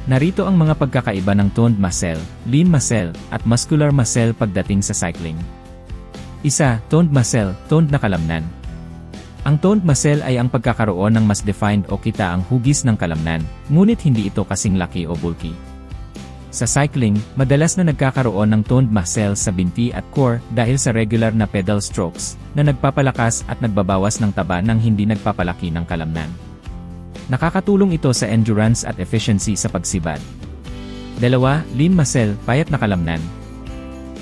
Narito ang mga pagkakaiba ng toned muscle, lean muscle, at muscular muscle pagdating sa cycling. 1. Toned muscle, toned na kalamnan. Ang toned muscle ay ang pagkakaroon ng mas defined o kita ang hugis ng kalamnan, ngunit hindi ito kasing laki o bulky. Sa cycling, madalas na nagkakaroon ng toned muscle sa binti at core dahil sa regular na pedal strokes na nagpapalakas at nagbabawas ng taba nang hindi nagpapalaki ng kalamnan. Nakakatulong ito sa endurance at efficiency sa pagsibad. 2. Lean muscle, payat na kalamnan.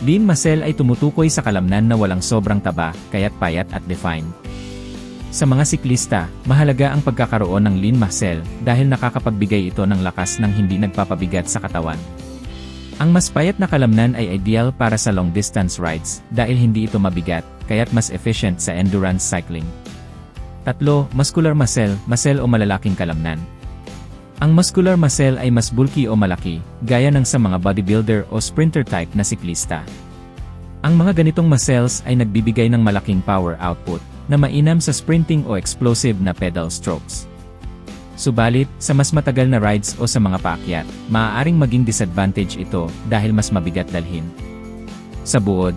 Lean muscle ay tumutukoy sa kalamnan na walang sobrang taba, kaya't payat at defined. Sa mga siklista, mahalaga ang pagkakaroon ng lean muscle dahil nakakapagbigay ito ng lakas nang hindi nagpapabigat sa katawan. Ang mas payat na kalamnan ay ideal para sa long-distance rides dahil hindi ito mabigat, kaya't mas efficient sa endurance cycling. 3. Muscular muscle, muscle o malalaking kalamnan. Ang muscular muscle ay mas bulky o malaki, gaya ng sa mga bodybuilder o sprinter type na siklista. Ang mga ganitong muscles ay nagbibigay ng malaking power output na mainam sa sprinting o explosive na pedal strokes. Subalit, sa mas matagal na rides o sa mga paakyat, maaaring maging disadvantage ito dahil mas mabigat dalhin. Sa buod,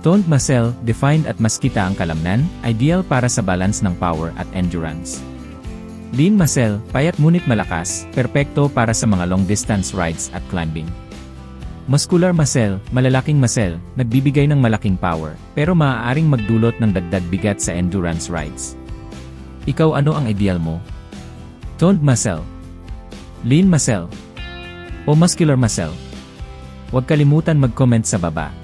toned muscle, defined at mas kita ang kalamnan, ideal para sa balance ng power at endurance. Lean muscle, payat ngunit malakas, perpekto para sa mga long-distance rides at climbing. Muscular muscle, malalaking muscle, nagbibigay ng malaking power, pero maaaring magdulot ng dagdag bigat sa endurance rides. Ikaw, ano ang ideal mo? Toned muscle, lean muscle, o muscular muscle? Huwag kalimutan mag-comment sa baba.